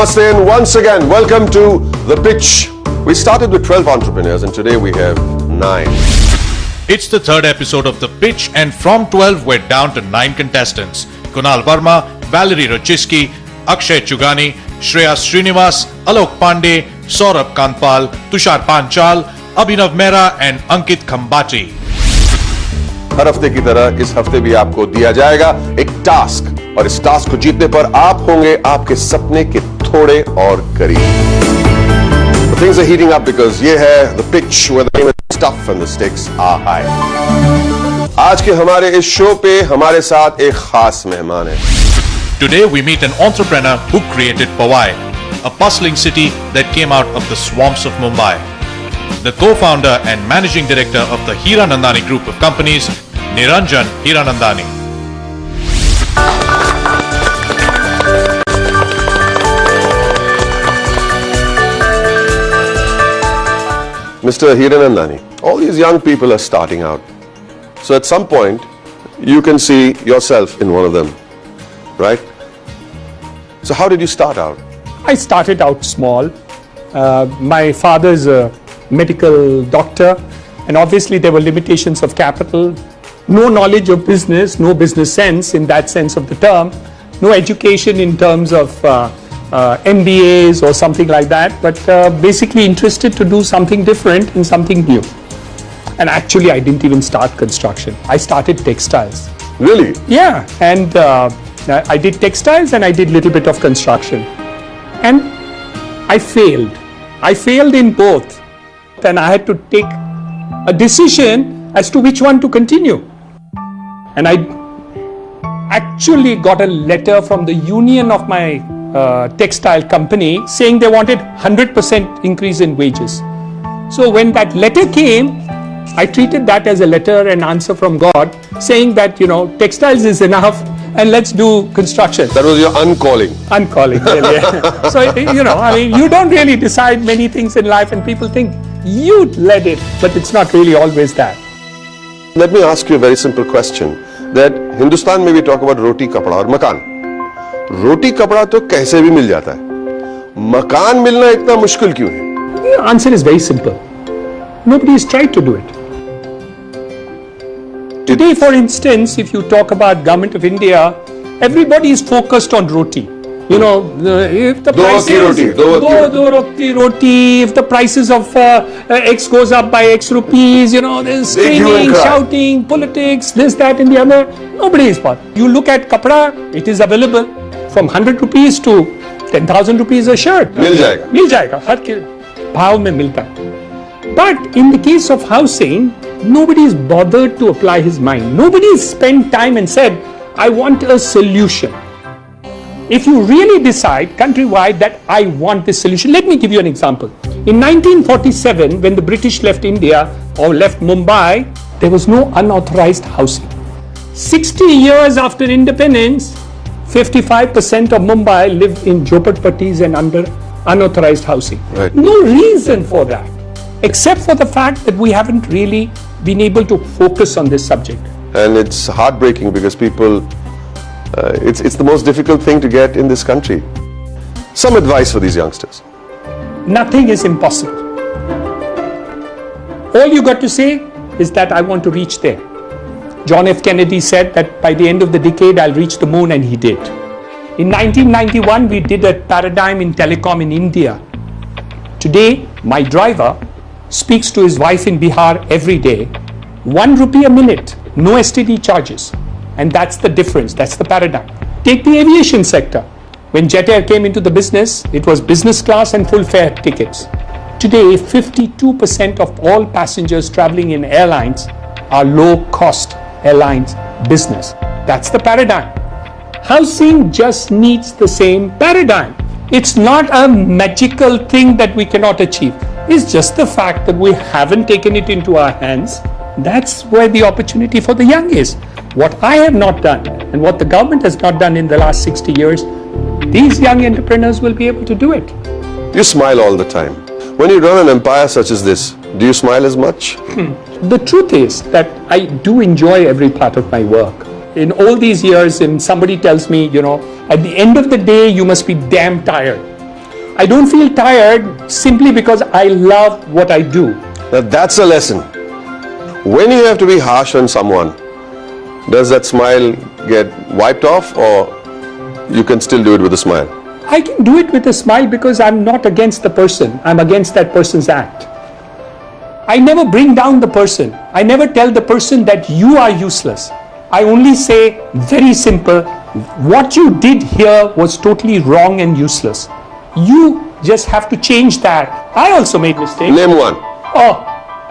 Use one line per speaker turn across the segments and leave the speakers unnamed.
Namaste and once again, welcome to The Pitch. We started with 12 entrepreneurs and today we have 9.
It's the third episode of The Pitch and from 12 we're down to 9 contestants. Kunal Verma, Valerie Rochiski, Akshay Chugani, Shreya Srinivas, Alok Pandey, Saurabh Kanpal, Tushar Panchal, Abhinav Mehra and Ankit Khambati.
हर हफ्ते की तरह इस हफ्ते भी आपको दिया जाएगा एक टास्क और इस टास्क को जीतने पर आप होंगे आपके सपने के थोड़े और करीब. Things are heating up because ये है The Pitch where the game is tough and the stakes are high. आज के हमारे इस शो पे हमारे साथ एक खास मेहमान है.
Today we meet an entrepreneur who created Powai, a bustling city that came out of the swamps of Mumbai. The co-founder and managing director of the Hiranandani group of companies, Niranjan Hiranandani.
Mr. Hiranandani, all these young people are starting out. So at some point, you can see yourself in one of them, right? So how did you start out?
I started out small. My father's a medical doctor, and obviously there were limitations of capital, no knowledge of business, no business sense in that sense of the term, no education in terms of MBAs or something like that, but basically interested to do something different and something new. And actually I didn't even start construction. I started textiles.
Really?
Yeah, and I did textiles and I did little bit of construction. And I failed. I failed in both. And I had to take a decision as to which one to continue. And I actually got a letter from the union of my textile company saying they wanted 100% increase in wages. So when that letter came, I treated that as a letter and answer from God saying that, you know, textiles is enough and let's do construction.
That was your uncalling.
Uncalling, yeah. So, you know, I mean, you don't really decide many things in life and people think you led it, but it's not really always that.
Let me ask you a very simple question. That Hindustan में we talk about roti, kapda और मकान. रोटी कपड़ा तो कैसे भी मिल जाता है. मकान मिलना इतना मुश्किल क्यों है?
The answer is very simple. Nobody has tried to do it. Today, for instance, if you talk about government of India, everybody is focused on roti. You know, if the prices, if the prices of X goes up by X rupees, you know, there's screaming, shouting, politics, this, that, and the other. Nobody is bothered. You look at kapda, it is available from 100 rupees to 10,000 rupees a shirt.
मिल जाएगा.
मिल जाएगा. हर के भाव में मिलता है. But in the case of housing, nobody is bothered to apply his mind. Nobody spent time and said, I want a solution. If you really decide countrywide that I want this solution, let me give you an example. In 1947, when the British left India or left Mumbai, there was no unauthorized housing. 60 years after independence, 55% of Mumbai lived in jhopatpattis and under unauthorized housing.
Right.
No reason for that, except for the fact that we haven't really been able to focus on this subject.
And it's heartbreaking because people, it's the most difficult thing to get in this country. Some advice for these youngsters.
Nothing is impossible. All you got to say is that I want to reach there. John F. Kennedy said that by the end of the decade, I'll reach the moon, and he did. In 1991, we did a paradigm in telecom in India. Today, my driver speaks to his wife in Bihar every day, 1 rupee a minute, no STD charges. And that's the difference, that's the paradigm. Take the aviation sector. When Jet Air came into the business, it was business class and full fare tickets. Today, 52% of all passengers traveling in airlines are low-cost airlines business. That's the paradigm. Housing just needs the same paradigm. It's not a magical thing that we cannot achieve. It's just the fact that we haven't taken it into our hands. That's where the opportunity for the young is. What I have not done and what the government has not done in the last 60 years, these young entrepreneurs will be able to do it.
You smile all the time. When you run an empire such as this, do you smile as much?
The truth is that I do enjoy every part of my work. In all these years, and somebody tells me, you know, at the end of the day, you must be damn tired. I don't feel tired simply because I love what I do.
Now that's a lesson. When you have to be harsh on someone, does that smile get wiped off, or you can still do it with a smile?
I can do it with a smile because I'm not against the person. I'm against that person's act. I never bring down the person. I never tell the person that you are useless. I only say, very simple, what you did here was totally wrong and useless. You just have to change that. I also made mistakes.
Name one.
Oh,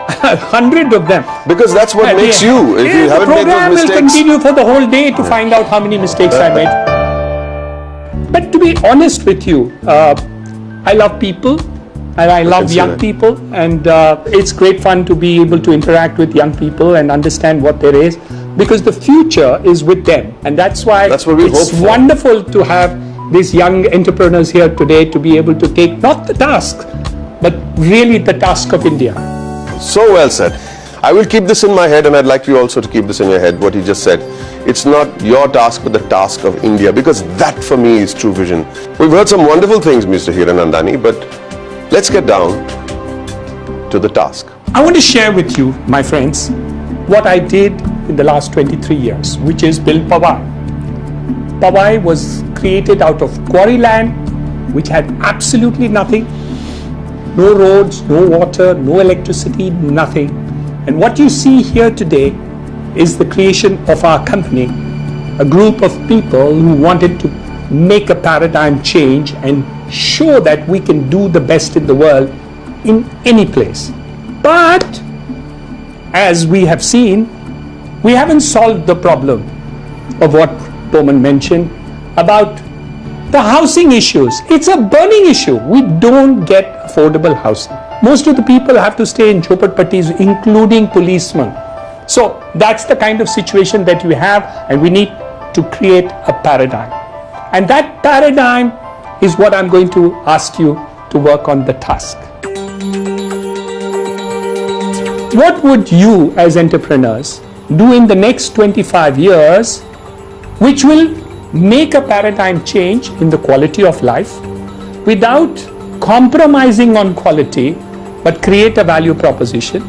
100 of them.
Because that's what makes you. If you haven't made those mistakes.
The program will continue for the whole day to find out how many mistakes I made. But to be honest with you, I love people and I love young people, and it's great fun to be able to interact with young people and understand what there is, because the future is with them, and that's why it's wonderful to have these young entrepreneurs here today to be able to take not the task, but really the task of India.
So well said. I will keep this in my head, and I'd like you also to keep this in your head, what you just said. It's not your task, but the task of India, because that for me is true vision. We've heard some wonderful things, Mr. Hiranandani, but let's get down to the task.
I want to share with you, my friends, what I did in the last 23 years, which is build Powai. Powai was created out of quarry land, which had absolutely nothing. No roads, no water, no electricity, nothing. And what you see here today is the creation of our company, a group of people who wanted to make a paradigm change and show that we can do the best in the world in any place. But as we have seen, we haven't solved the problem of what Bowman mentioned about the housing issues. It's a burning issue. We don't get affordable housing. Most of the people have to stay in jhopatpattis, including policemen. So that's the kind of situation that we have, and we need to create a paradigm. And that paradigm is what I'm going to ask you to work on the task. What would you as entrepreneurs do in the next 25 years which will make a paradigm change in the quality of life without compromising on quality, but create a value proposition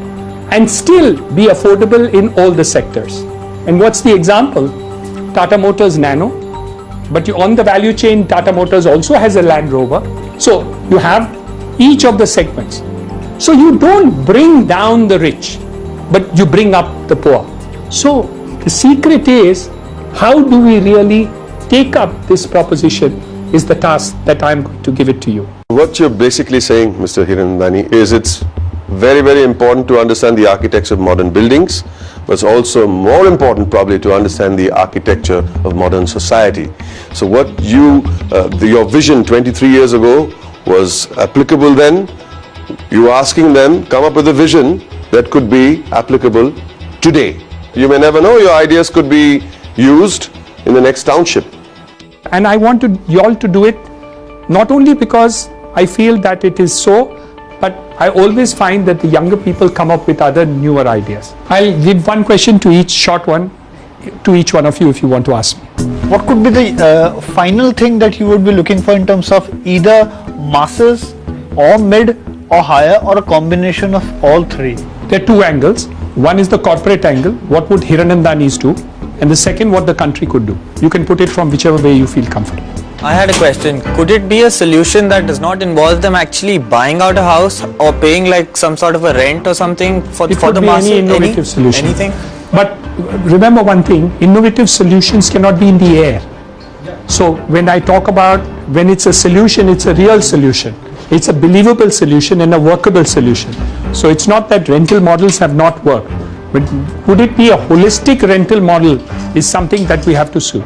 and still be affordable in all the sectors? And what's the example? Tata Motors Nano, but on the value chain, Tata Motors also has a Land Rover. So you have each of the segments. So you don't bring down the rich, but you bring up the poor. So the secret is, how do we really take up this proposition is the task that I'm going to give it to you.
What you're basically saying, Mr. Hiranandani, is it's very, very important to understand the architecture of modern buildings, but it's also more important probably to understand the architecture of modern society. So what your vision 23 years ago was applicable then. You are asking them, come up with a vision that could be applicable today. You may never know, your ideas could be used in the next township.
And I want you all to do it, not only because I feel that it is so, but I always find that the younger people come up with other newer ideas. I'll give one question to each, short one, to each one of you if you want to ask me.
What could be the final thing that you would be looking for in terms of either masses or mid or higher, or a combination of all three?
There are two angles. One is the corporate angle, what would Hiranandanis do? And the second, what the country could do. You can put it from whichever way you feel comfortable.
I had a question. Could it be a solution that does not involve them actually buying out a house or paying like some sort of a rent or something for the masses?
Any innovative solution.
Anything?
But remember one thing, innovative solutions cannot be in the air. So when I talk about, when it's a solution, it's a real solution. It's a believable solution and a workable solution. So it's not that rental models have not worked. But would it be a holistic rental model is something that we have to see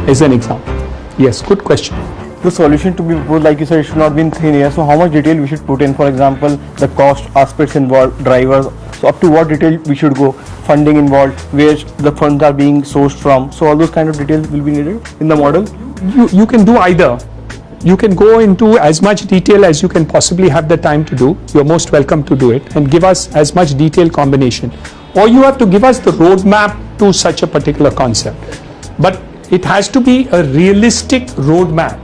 as an example. Yes, good question.
The solution to be proposed, like you said, it should not be in thin air. So how much detail we should put in, for example, the cost aspects involved, drivers, so up to what detail we should go, funding involved, where the funds are being sourced from. So all those kind of details will be needed in the model.
You can do either. You can go into as much detail as you can possibly have the time to do. You're most welcome to do it and give us as much detailed combination. Or you have to give us the roadmap to such a particular concept. But it has to be a realistic roadmap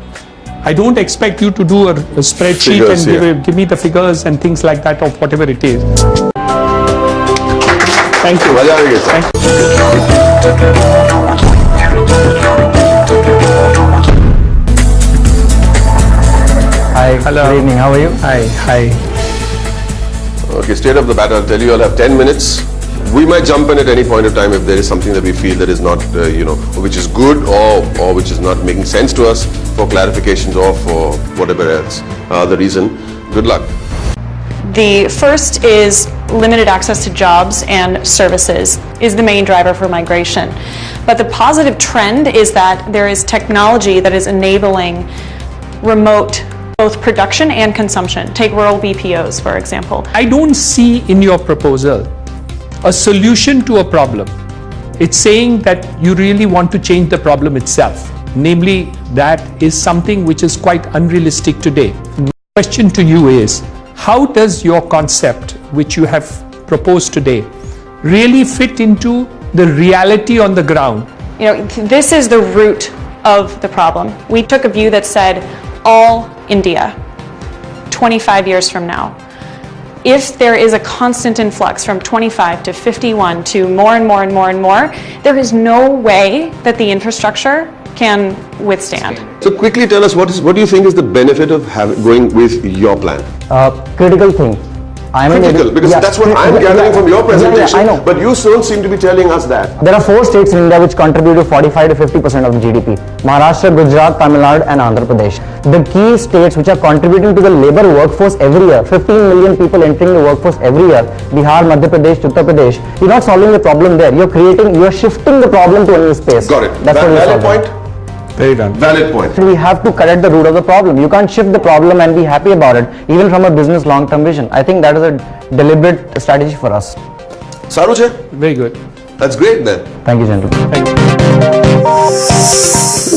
I don't expect you to do a spreadsheet
Figures,
and give me the figures and things like that of whatever it is. Thank you.
मजा आ गया sir.
Hi.
Hello.
Good evening. How are you?
Hi.
Okay, straight off the bat, I'll tell you, I'll have 10 minutes. We might jump in at any point of time if there is something that we feel that is not, which is good or which is not making sense to us, for clarifications or for whatever else the reason. Good luck.
The first is limited access to jobs and services is the main driver for migration. But the positive trend is that there is technology that is enabling remote both production and consumption. Take rural BPOs, for example.
I don't see in your proposal a solution to a problem. It's saying that you really want to change the problem itself. Namely, that is something which is quite unrealistic today. My question to you is, how does your concept, which you have proposed today, really fit into the reality on the ground?
This is the root of the problem. We took a view that said all India 25 years from now. If there is a constant influx from 25 to 51 to more and more and more and more, there is no way that the infrastructure can withstand.
So quickly tell us, what do you think is the benefit of going with your plan?
Critical thing.
Critical, because that's what I'm gathering from your presentation.
I know.
But you don't seem to be telling us that.
There are 4 states in India which contribute to 45 to 50% of the GDP. Maharashtra, Gujarat, Tamil Nadu and Andhra Pradesh. The key states which are contributing to the labor workforce every year, 15 million people entering the workforce every year, Bihar, Madhya Pradesh, Uttar Pradesh, you're not solving the problem there. You're shifting the problem to a new space.
Got it.
That's what
Valid point.
Very done.
Valid point.
We have to correct the root of the problem. You can't shift the problem and be happy about it, even from a business long-term vision. I think that is a deliberate strategy for us.
Saruj,
Very good.
that's great then.
Thank you, gentlemen.
Thank you.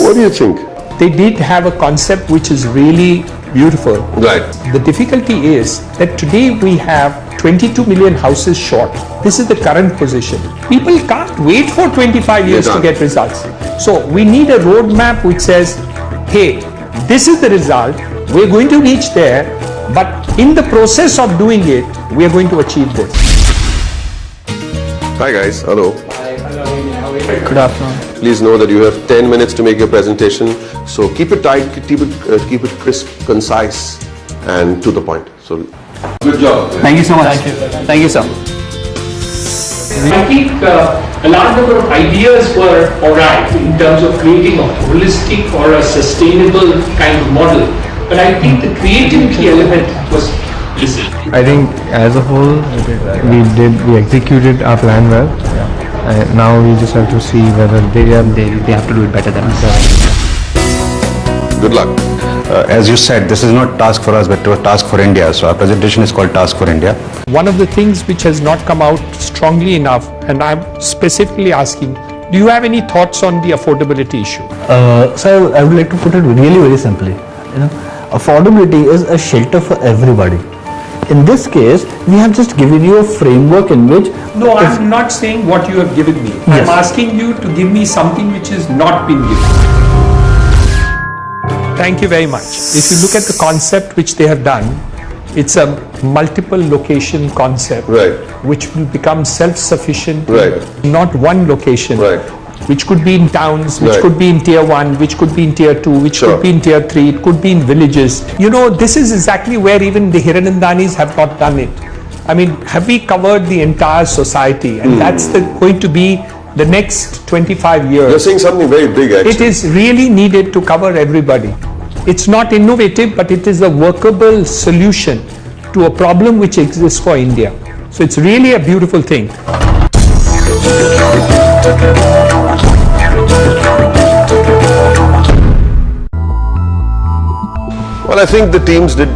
What do you think?
They did have a concept which is really beautiful.
Right.
The difficulty is that today we have 22 million houses short. This is the current position. People can't wait for 25 years to get results. So we need a roadmap which says, hey, this is the result, we're going to reach there, but in the process of doing it, we are going to achieve this.
Hi guys, hello.
Good afternoon.
Please know that you have 10 minutes to make your presentation. So keep it tight, keep it crisp, concise and to the point. So good job.
Thank you so much. Thank you, sir.
I think a large number of ideas were alright in terms of creating a holistic or a sustainable kind of model, but I think the creativity element was missing.
I think as a whole we executed our plan well. And now we just have to see whether they have to do it better than us.
Good luck.
As you said, this is not task for us but a task for India. So our presentation is called Task for India.
One of the things which has not come out strongly enough, and I'm specifically asking, do you have any thoughts on the affordability issue?
So I would like to put it really very simply. Affordability is a shelter for everybody. In this case, we have just given you a framework in which...
No, I'm not saying what you have given me.
Yes.
I'm asking you to give me something which has not been given. Thank you very much. If you look at the concept which they have done, it's a multiple location concept,
Right.
which will become self-sufficient,
Right.
not one location,
Right.
which could be in towns, which
Right.
could be in tier 1, which could be in tier 2, which
Sure.
could be in tier 3, it could be in villages. This is exactly where even the Hiranandanis have not done it. I mean, have we covered the entire society? And that's going to be the next 25 years.
You're saying something very big actually.
It is really needed to cover everybody. It's not innovative, but it is a workable solution to a problem which exists for India. So it's really a beautiful thing.
Well, I think the teams did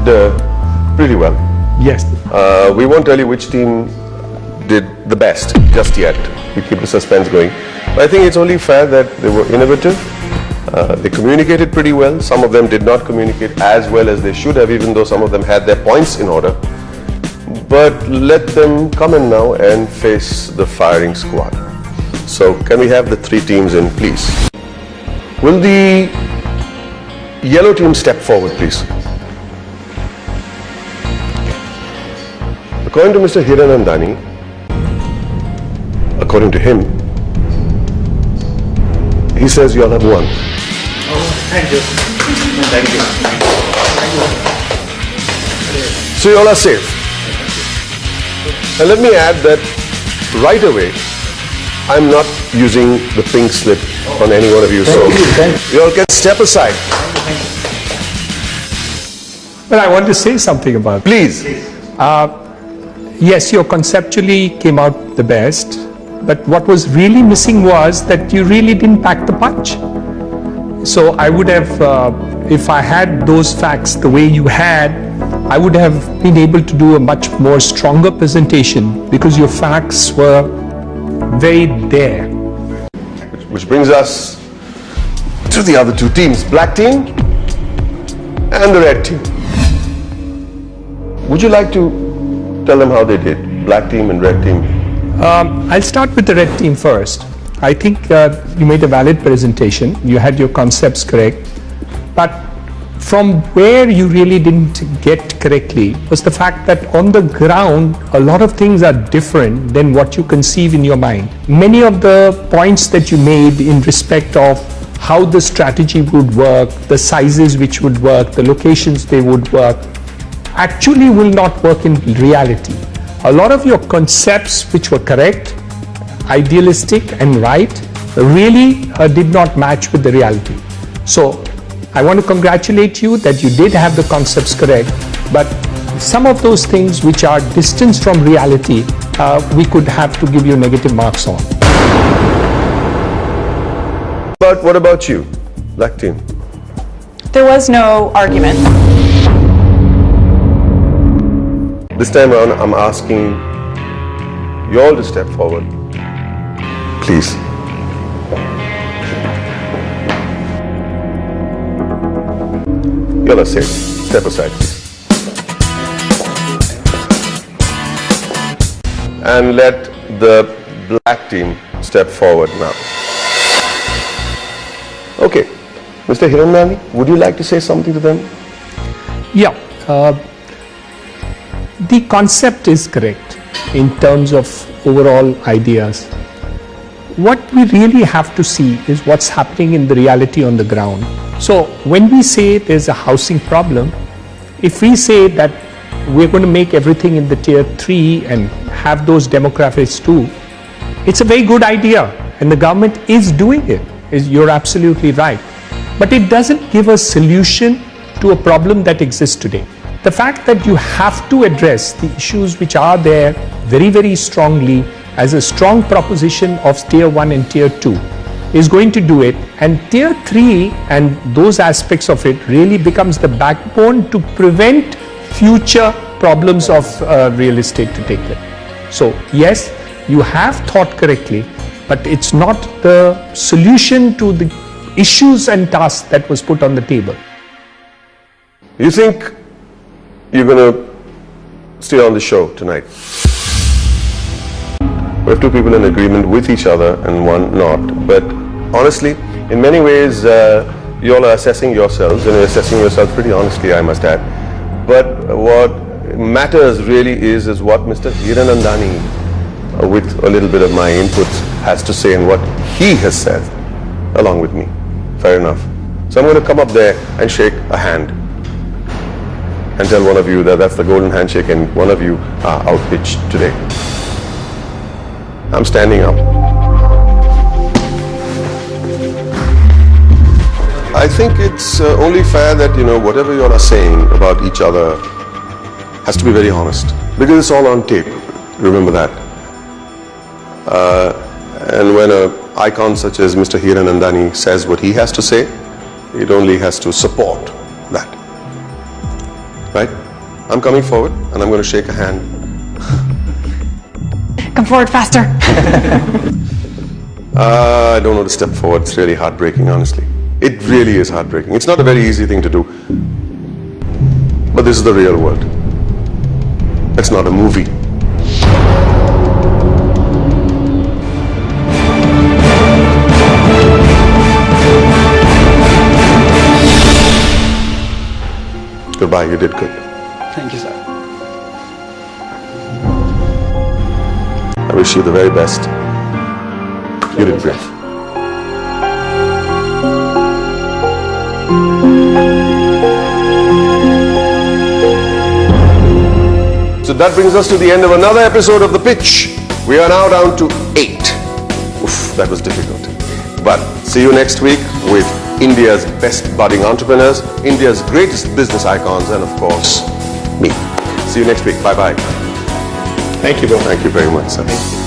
pretty well.
Yes.
We won't tell you which team did the best just yet. We keep the suspense going. But I think it's only fair that they were innovative. They communicated pretty well. Some of them did not communicate as well as they should have, even though some of them had their points in order. But let them come in now and face the firing squad. So can we have the 3 teams in, please? Will the Yellow team step forward, please. According to Mr. Hiranandani, according to him, he says you all have won.
Thank you. Thank you.
So you all are safe. And let me add that right away, I'm not using the pink slip on any one of you. So you all can step aside.
But I want to say something about it.
Please.
Yes, you conceptually came out the best, but what was really missing was that you really didn't pack the punch. So I would have, if I had those facts the way you had, I would have been able to do a much more stronger presentation because your facts were very there.
Which brings us to the other two teams, black team and the red team. Would you like to tell them how they did, black team and red team?
I'll start with the red team first. I think you made a valid presentation. You had your concepts correct. But from where you really didn't get correctly was the fact that on the ground, a lot of things are different than what you conceive in your mind. Many of the points that you made in respect of how the strategy would work, the sizes which would work, the locations they would work, actually will not work in reality. A lot of your concepts which were correct, idealistic and right, really did not match with the reality. So I want to congratulate you that you did have the concepts correct, but some of those things which are distant from reality, we could have to give you negative marks on.
But what about you, black team?
There was no argument.
This time around, I'm asking you all to step forward. Please. You all are safe. Step aside, please. And let the black team step forward now. Okay. Mr. Hiranandani, would you like to say something to them?
Yeah. The concept is correct in terms of overall ideas. What we really have to see is what's happening in the reality on the ground. So when we say there's a housing problem, if we say that we're going to make everything in the tier 3 and have those demographics too, it's a very good idea and the government is doing it. You're absolutely right. But it doesn't give a solution to a problem that exists today. The fact that you have to address the issues which are there very, very strongly as a strong proposition of tier 1 and tier 2 is going to do it, and tier 3 and those aspects of it really becomes the backbone to prevent future problems of real estate to take place. So yes, you have thought correctly, but it's not the solution to the issues and tasks that was put on the table.
You think you're going to stay on the show tonight? We have two people in agreement with each other and one not. But honestly, in many ways, you all are assessing yourselves, and you're assessing yourselves pretty honestly, I must add. But what matters really is what Mr. Hiranandani, with a little bit of my input, has to say and what he has said, along with me. Fair enough. So I'm going to come up there and shake a hand and tell one of you that that's the golden handshake and one of you are outpitched today. I'm standing up. I think it's only fair that, whatever you all are saying about each other has to be very honest. Because it's all on tape. Remember that. And when an icon such as Mr. Hiranandani says what he has to say, it only has to support that. Right? I'm coming forward and I'm going to shake a hand.
Come forward faster.
I don't know to step forward. It's really heartbreaking, honestly. It really is heartbreaking. It's not a very easy thing to do. But this is the real world. It's not a movie. Goodbye, you did good.
Thank you, sir.
I wish you the very best. You did great. So that brings us to the end of another episode of The Pitch. We are now down to 8. Oof, that was difficult. But see you next week with India's best budding entrepreneurs, India's greatest business icons, and of course, me. See you next week. Bye-bye.
Thank you, Bill.
Thank you very much, sir.